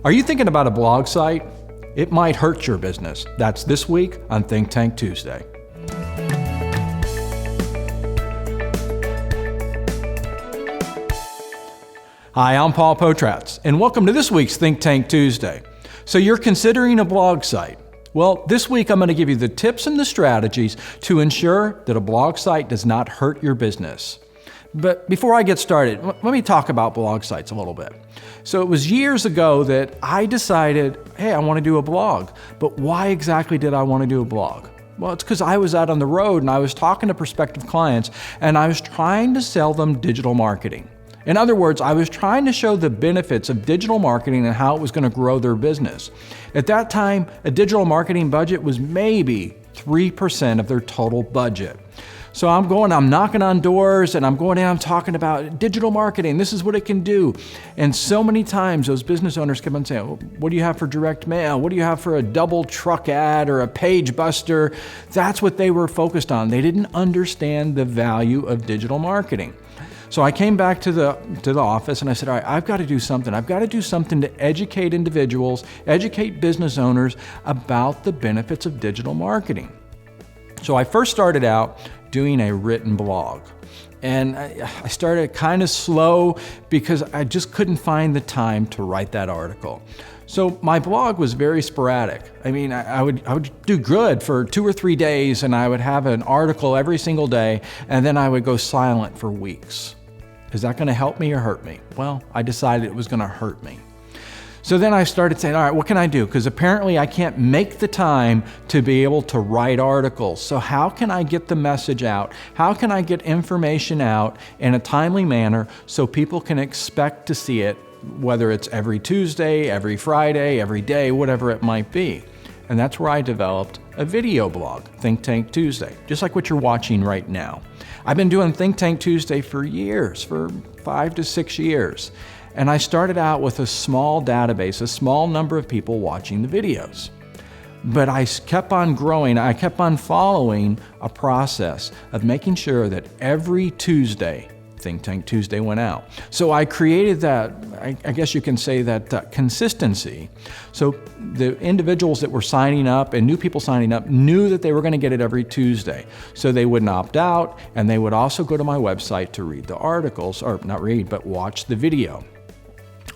Are you thinking about a blog site? It might hurt your business. That's this week on Think Tank Tuesday. Hi, I'm Paul Potratz, and welcome to this week's Think Tank Tuesday. So you're considering a blog site. Well, this week I'm going to give you the tips and the strategies to ensure that a blog site does not hurt your business. But before I get started, let me talk about blog sites a little bit. So it was years ago that I decided, hey, I want to do a blog. But why exactly did I want to do a blog? Well, it's because I was out on the road and I was talking to prospective clients and I was trying to sell them digital marketing. In other words, I was trying to show the benefits of digital marketing and how it was going to grow their business. At that time, a digital marketing budget was maybe 3% of their total budget. So I'm knocking on doors and I'm going in, I'm talking about digital marketing. This is what it can do. And so many times those business owners kept on saying, what do you have for direct mail? What do you have for a double truck ad or a page buster? That's what they were focused on. They didn't understand the value of digital marketing. So I came back to the office and I said, all right, I've got to do something. I've got to do something to educate individuals, educate business owners about the benefits of digital marketing. So I first started out doing a written blog. And I started kind of slow because I just couldn't find the time to write that article. So my blog was very sporadic. I mean, I would do good for 2 or 3 days and I would have an article every single day and then I would go silent for weeks. Is that going to help me or hurt me? Well, I decided it was going to hurt me. So then I started saying, all right, what can I do? Because apparently I can't make the time to be able to write articles. So how can I get the message out? How can I get information out in a timely manner so people can expect to see it, whether it's every Tuesday, every Friday, every day, whatever it might be? And that's where I developed a video blog, Think Tank Tuesday, just like what you're watching right now. I've been doing Think Tank Tuesday for years, for 5 to 6 years. And I started out with a small database, a small number of people watching the videos. But I kept on growing. I kept on following a process of making sure that every Tuesday, Think Tank Tuesday went out. So I created that, I guess you can say that consistency. So the individuals that were signing up and new people signing up knew that they were going to get it every Tuesday. So they wouldn't opt out and they would also go to my website to read the articles, or not read, but watch the video.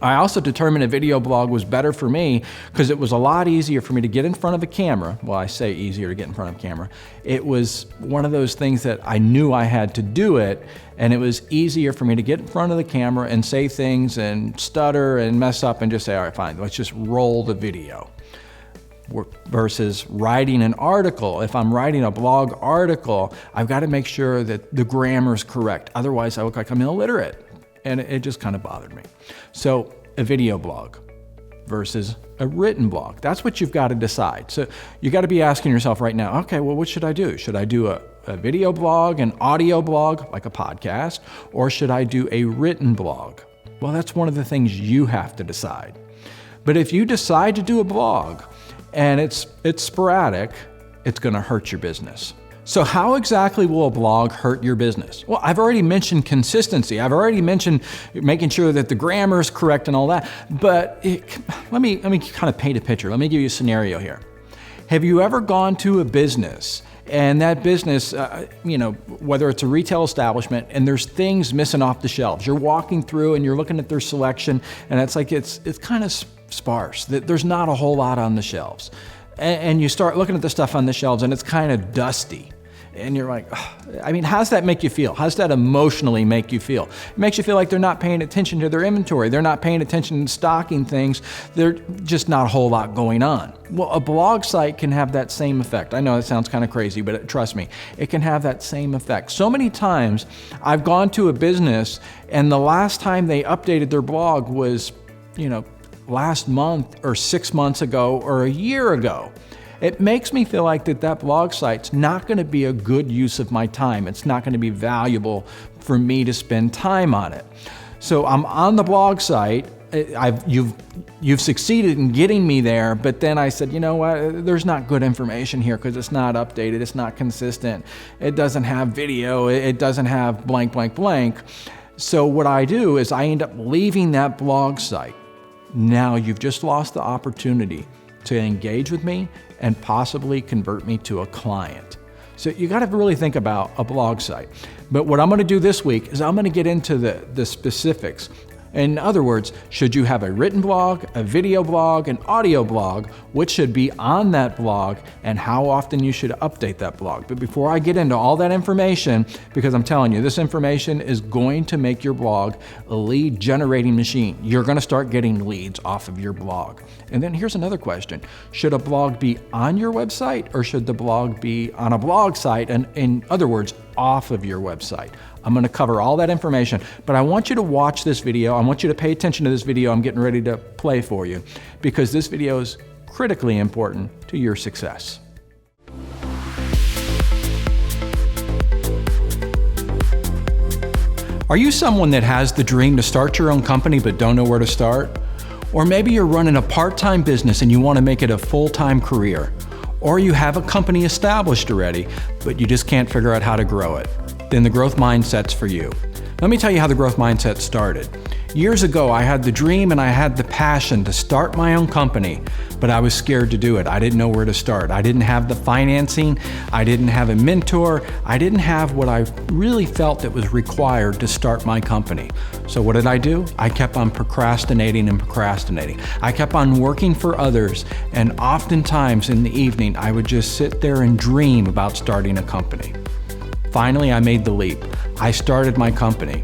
I also determined a video blog was better for me because it was a lot easier for me to get in front of a camera. Well, I say easier to get in front of a camera. It was one of those things that I knew I had to do it, and it was easier for me to get in front of the camera and say things and stutter and mess up and just say, all right, fine, let's just roll the video. Versus writing an article. If I'm writing a blog article, I've got to make sure that the grammar is correct. Otherwise, I look like I'm illiterate. And it just kind of bothered me. So a video blog versus a written blog. That's what you've got to decide. So you got to be asking yourself right now, okay, well, what should I do? Should I do a video blog, an audio blog, like a podcast, or should I do a written blog? Well, that's one of the things you have to decide. But if you decide to do a blog and it's sporadic, it's going to hurt your business. So how exactly will a blog hurt your business? Well, I've already mentioned consistency. I've already mentioned making sure that the grammar is correct and all that. But let me kind of paint a picture. Let me give you a scenario here. Have you ever gone to a business and that business, whether it's a retail establishment and there's things missing off the shelves? You're walking through and you're looking at their selection and it's like it's kind of sparse. There's not a whole lot on the shelves. And you start looking at the stuff on the shelves and it's kind of dusty. And you're like, how does that make you feel? How does that emotionally make you feel? It makes you feel like they're not paying attention to their inventory. They're not paying attention to stocking things. There's just not a whole lot going on. Well, a blog site can have that same effect. I know it sounds kind of crazy, but trust me, it can have that same effect. So many times I've gone to a business and the last time they updated their blog was, last month or 6 months ago or a year ago. It makes me feel like that blog site's not going to be a good use of my time. It's not going to be valuable for me to spend time on it. So I'm on the blog site. You've succeeded in getting me there, but then I said, you know what? There's not good information here because it's not updated. It's not consistent. It doesn't have video. It doesn't have blank, blank, blank. So what I do is I end up leaving that blog site. now you've just lost the opportunity to engage with me and possibly convert me to a client. So you got to really think about a blog site. But what I'm going to do this week is I'm going to get into the specifics. In other words, should you have a written blog, a video blog, an audio blog, which should be on that blog, and how often you should update that blog. But before I get into all that information, because I'm telling you, this information is going to make your blog a lead generating machine. You're going to start getting leads off of your blog. And then here's another question. Should a blog be on your website, or should the blog be on a blog site, and in other words, off of your website? I'm going to cover all that information, but I want you to watch this video. I want you to pay attention to this video I'm getting ready to play for you, because this video is critically important to your success. Are you someone that has the dream to start your own company but don't know where to start? Or maybe you're running a part-time business and you want to make it a full-time career. Or you have a company established already, but you just can't figure out how to grow it. Then the Growth Mindset's for you. Let me tell you how the Growth Mindset started. Years ago, I had the dream and I had the passion to start my own company, but I was scared to do it. I didn't know where to start. I didn't have the financing. I didn't have a mentor. I didn't have what I really felt that was required to start my company. So what did I do? I kept on procrastinating and procrastinating. I kept on working for others, and oftentimes in the evening, I would just sit there and dream about starting a company. Finally, I made the leap. I started my company,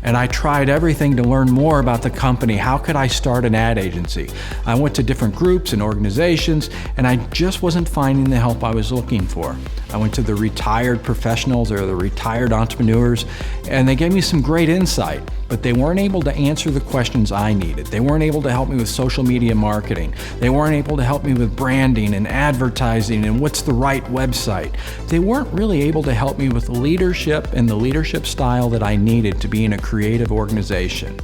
and I tried everything to learn more about the company. How could I start an ad agency? I went to different groups and organizations, and I just wasn't finding the help I was looking for. I went to the retired professionals or the retired entrepreneurs, and they gave me some great insight, but they weren't able to answer the questions I needed. They weren't able to help me with social media marketing. They weren't able to help me with branding and advertising and what's the right website. They weren't really able to help me with leadership and the leadership style that I needed to be in a creative organization.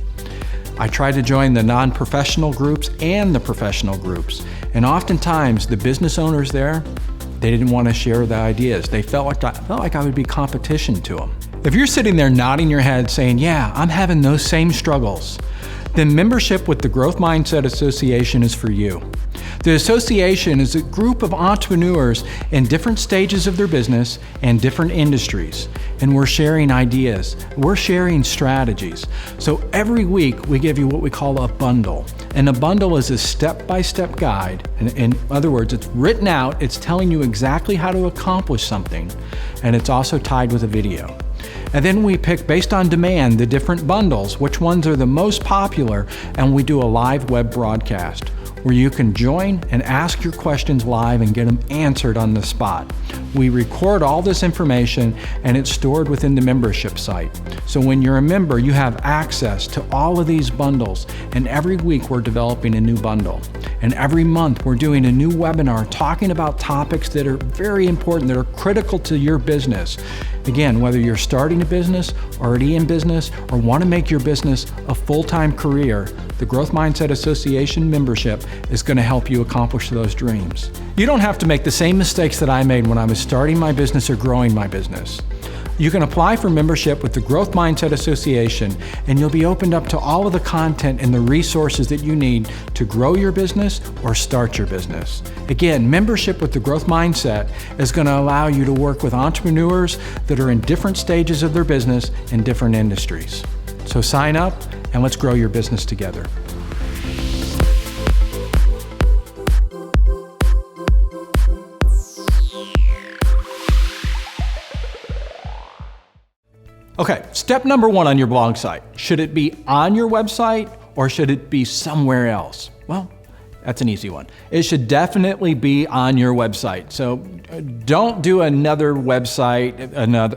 I tried to join the non-professional groups and the professional groups, and oftentimes the business owners there, they didn't want to share the ideas. They felt like I would be competition to them. If you're sitting there nodding your head saying, yeah, I'm having those same struggles, then membership with the Growth Mindset Association is for you. The association is a group of entrepreneurs in different stages of their business and different industries. And we're sharing ideas. We're sharing strategies. So every week we give you what we call a bundle. And a bundle is a step-by-step guide. In other words, it's written out. It's telling you exactly how to accomplish something. And it's also tied with a video. And then we pick, based on demand, the different bundles, which ones are the most popular, and we do a live web broadcast where you can join and ask your questions live and get them answered on the spot. We record all this information and it's stored within the membership site. So when you're a member, you have access to all of these bundles, and every week we're developing a new bundle. And every month we're doing a new webinar talking about topics that are very important, that are critical to your business. Again, whether you're starting a business, already in business, or want to make your business a full-time career, the Growth Mindset Association membership is going to help you accomplish those dreams. You don't have to make the same mistakes that I made when I was starting my business or growing my business. You can apply for membership with the Growth Mindset Association, and you'll be opened up to all of the content and the resources that you need to grow your business or start your business. Again, membership with the Growth Mindset is going to allow you to work with entrepreneurs that are in different stages of their business in different industries. So sign up and let's grow your business together. Okay, step number one on your blog site. Should it be on your website or should it be somewhere else? Well, that's an easy one. It should definitely be on your website. So don't do another website,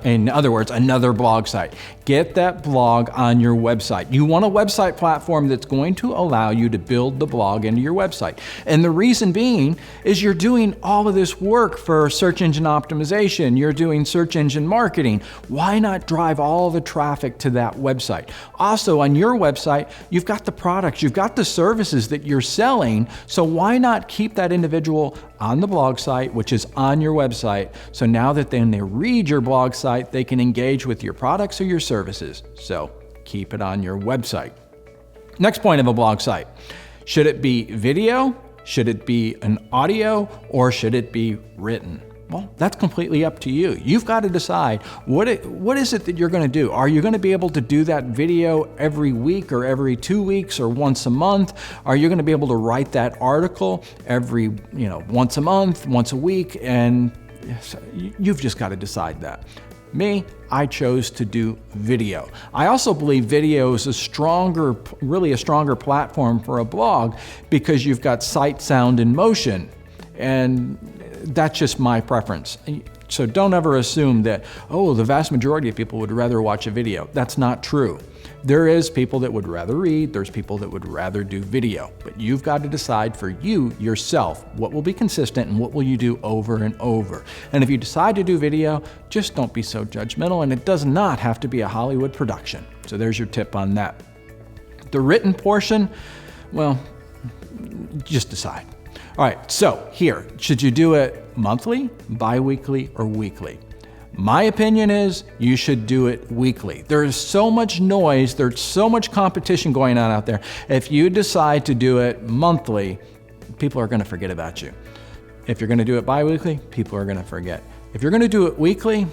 in other words, another blog site. Get that blog on your website. You want a website platform that's going to allow you to build the blog into your website. And the reason being is you're doing all of this work for search engine optimization. You're doing search engine marketing. Why not drive all the traffic to that website? Also, on your website, you've got the products, you've got the services that you're selling. So why not keep that individual on the blog site, which is on your website, so now that when they read your blog site, they can engage with your products or your services. So keep it on your website. Next point of a blog site. Should it be video? Should it be an audio? Or should it be written? Well, that's completely up to you. You've got to decide what is it that you're going to do. Are you going to be able to do that video every week or every 2 weeks or once a month? Are you going to be able to write that article every, once a month, once a week? And you've just got to decide that. Me, I chose to do video. I also believe video is really a stronger platform for a blog because you've got sight, sound, and motion. And that's just my preference. So don't ever assume that, the vast majority of people would rather watch a video. That's not true. There is people that would rather read, there's people that would rather do video. But you've got to decide for yourself, what will be consistent and what will you do over and over. And if you decide to do video, just don't be so judgmental, and it does not have to be a Hollywood production. So there's your tip on that. The written portion, well, just decide. All right, so here, should you do it monthly, bi-weekly, or weekly? My opinion is you should do it weekly. There is so much noise, there's so much competition going on out there. If you decide to do it monthly, people are going to forget about you. If you're going to do it bi-weekly, people are going to forget. If you're going to do it weekly,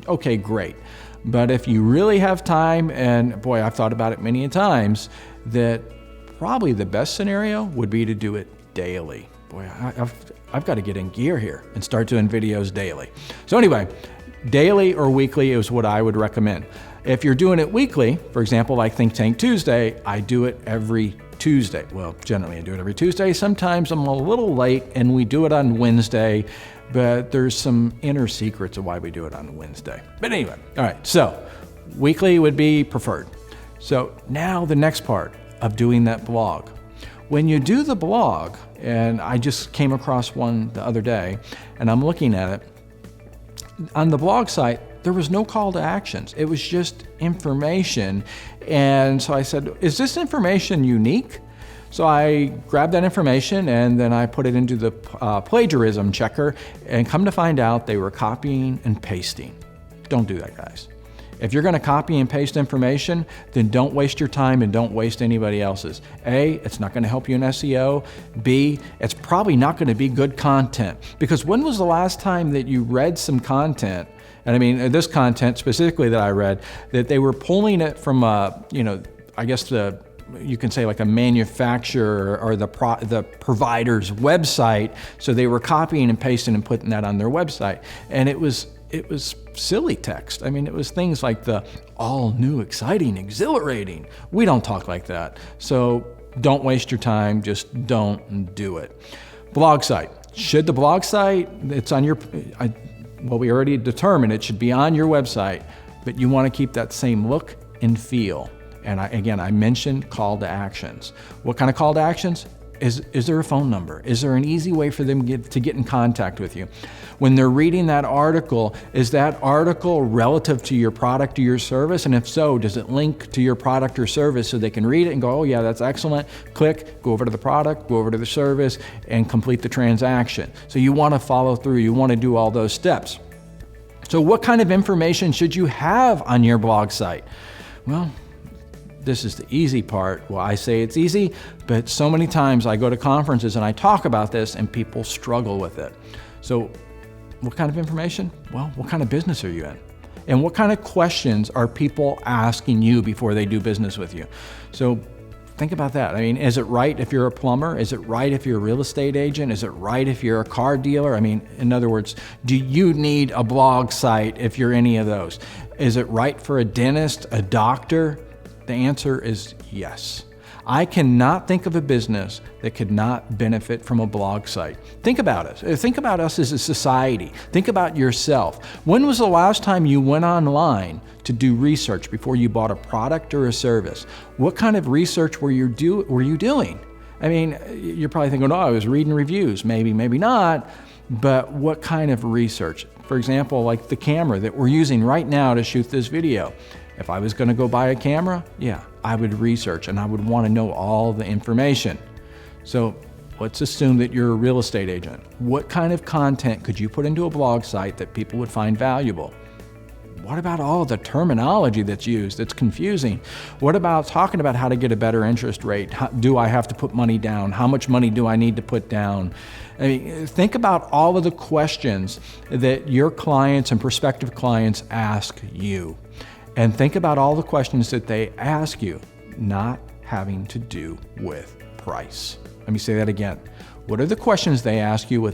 okay, great. But if you really have time, and boy, I've thought about it many times, that probably the best scenario would be to do it daily. Boy, I've got to get in gear here and start doing videos daily. So anyway, daily or weekly is what I would recommend. If you're doing it weekly, for example, like Think Tank Tuesday, I do it every Tuesday. Well, generally I do it every Tuesday. Sometimes I'm a little late and we do it on Wednesday, but there's some inner secrets of why we do it on Wednesday. But anyway, all right, so weekly would be preferred. So now the next part of doing that blog. When you do the blog, and I just came across one the other day, and I'm looking at it, on the blog site, there was no call to actions. It was just information. And so I said, is this information unique? So I grabbed that information and then I put it into the plagiarism checker, and come to find out they were copying and pasting. Don't do that, guys. If you're going to copy and paste information, then don't waste your time and don't waste anybody else's. A, it's not going to help you in SEO. B, it's probably not going to be good content. Because when was the last time that you read some content, and I mean this content specifically that I read, that they were pulling it from you can say like a manufacturer or the provider's website, so they were copying and pasting and putting that on their website. And it was silly text. I mean, it was things like the all new, exciting, exhilarating. We don't talk like that. So don't waste your time. Just don't do it. Blog site. Should the blog site, it's on your, we already determined it should be on your website, but you want to keep that same look and feel. And I mentioned call to actions. What kind of call to actions? Is there a phone number? Is there an easy way for them to get in contact with you? When they're reading that article, is that article relative to your product or your service? And if so, does it link to your product or service so they can read it and go, oh yeah, that's excellent. Click, go over to the product, go over to the service, and complete the transaction. So you want to follow through. You want to do all those steps. So what kind of information should you have on your blog site? Well, this is the easy part. Well, I say it's easy, but so many times I go to conferences and I talk about this and people struggle with it. So what kind of information? Well, what kind of business are you in? And what kind of questions are people asking you before they do business with you? So think about that. I mean, is it right if you're a plumber? Is it right if you're a real estate agent? Is it right if you're a car dealer? I mean, in other words, do you need a blog site if you're any of those? Is it right for a dentist, a doctor? The answer is yes. I cannot think of a business that could not benefit from a blog site. Think about it. Think about us as a society. Think about yourself. When was the last time you went online to do research before you bought a product or a service? What kind of research were you doing? I mean, you're probably thinking, oh, I was reading reviews. Maybe, maybe not. But what kind of research? For example, like the camera that we're using right now to shoot this video. If I was going to go buy a camera, yeah, I would research and I would want to know all the information. So let's assume that you're a real estate agent. What kind of content could you put into a blog site that people would find valuable? What about all the terminology that's used? It's confusing. What about talking about how to get a better interest rate? Do I have to put money down? How much money do I need to put down? I mean, think about all of the questions that your clients and prospective clients ask you. And think about all the questions that they ask you, not having to do with price. Let me say that again. What are the questions they ask you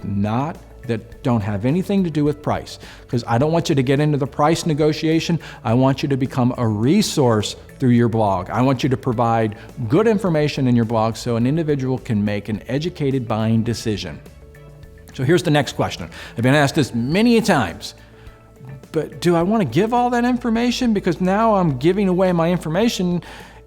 that don't have anything to do with price? Because I don't want you to get into the price negotiation. I want you to become a resource through your blog. I want you to provide good information in your blog so an individual can make an educated buying decision. So here's the next question. I've been asked this many times, but do I want to give all that information? Because now I'm giving away my information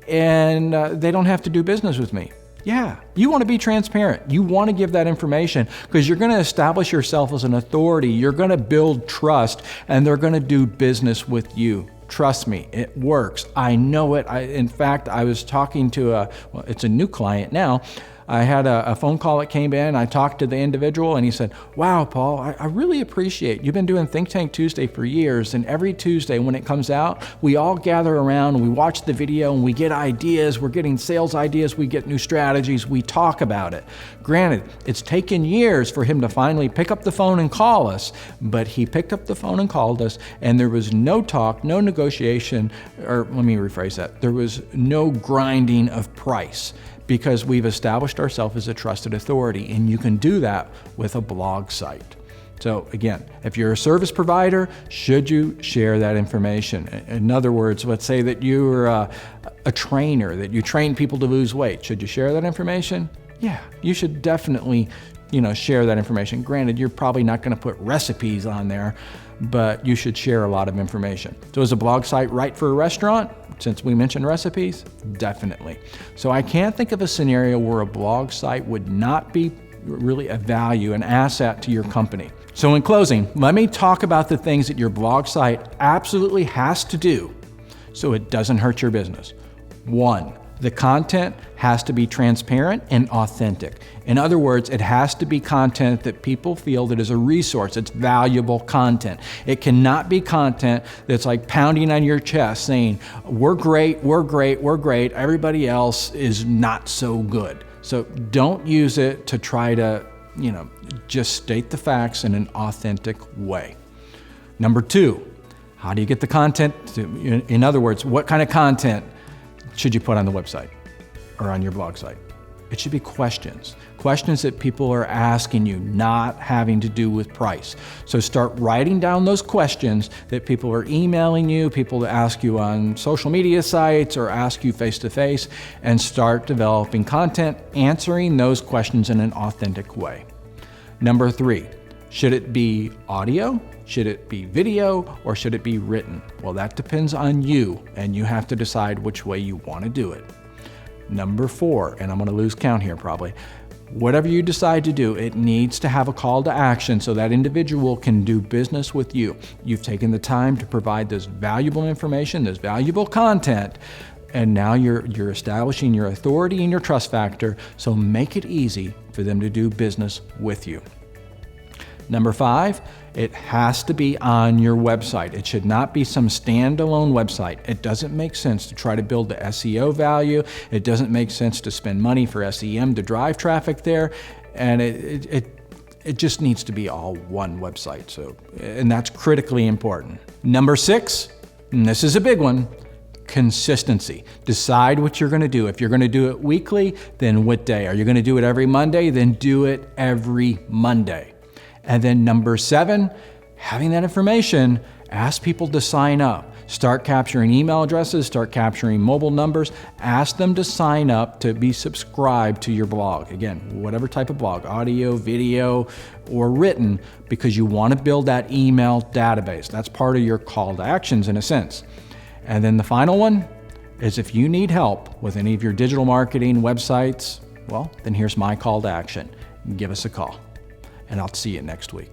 and they don't have to do business with me. Yeah, you want to be transparent. You want to give that information because you're going to establish yourself as an authority. You're going to build trust and they're going to do business with you. Trust me, it works. I know it. In fact, I was talking to it's a new client now. I had a phone call that came in. I talked to the individual and he said, wow, Paul, I really appreciate you've been doing Think Tank Tuesday for years. And every Tuesday when it comes out, we all gather around and we watch the video and we get ideas. We're getting sales ideas. We get new strategies. We talk about it. Granted, it's taken years for him to finally pick up the phone and call us, but he picked up the phone and called us and there was no talk, no negotiation, or let me rephrase that. There was no grinding of price, because we've established ourselves as a trusted authority, and you can do that with a blog site. So again, if you're a service provider, should you share that information? In other words, let's say that you're a trainer, that you train people to lose weight. Should you share that information? Yeah, you should definitely share that information. Granted, you're probably not going to put recipes on there, but you should share a lot of information. So is a blog site right for a restaurant? Since we mentioned recipes, definitely. So I can't think of a scenario where a blog site would not be really a value, an asset to your company. So in closing, let me talk about the things that your blog site absolutely has to do so it doesn't hurt your business. 1, the content has to be transparent and authentic. In other words, it has to be content that people feel that is a resource. It's valuable content. It cannot be content that's like pounding on your chest saying, we're great, we're great, we're great. Everybody else is not so good. So don't use it to try to, just state the facts in an authentic way. Number 2, how do you get the content? In other words, what kind of content should you put on the website or on your blog site? It should be questions that people are asking you, not having to do with price. So start writing down those questions that people are emailing you, people that ask you on social media sites or ask you face-to-face, and start developing content answering those questions in an authentic way. Number 3, should it be audio? Should it be video, or should it be written? Well, that depends on you, and you have to decide which way you want to do it. Number 4, and I'm going to lose count here probably, whatever you decide to do, it needs to have a call to action so that individual can do business with you. You've taken the time to provide this valuable information, this valuable content, and now you're establishing your authority and your trust factor, so make it easy for them to do business with you. Number 5, it has to be on your website. It should not be some standalone website. It doesn't make sense to try to build the SEO value. It doesn't make sense to spend money for SEM to drive traffic there. And it just needs to be all one website. So, and that's critically important. Number 6, and this is a big one, consistency. Decide what you're going to do. If you're going to do it weekly, then what day? Are you going to do it every Monday? Then do it every Monday. And then number 7, having that information, ask people to sign up. Start capturing email addresses, start capturing mobile numbers, ask them to sign up to be subscribed to your blog. Again, whatever type of blog, audio, video, or written, because you want to build that email database. That's part of your call to actions in a sense. And then the final one is if you need help with any of your digital marketing websites, well, then here's my call to action. Give us a call. And I'll see you next week.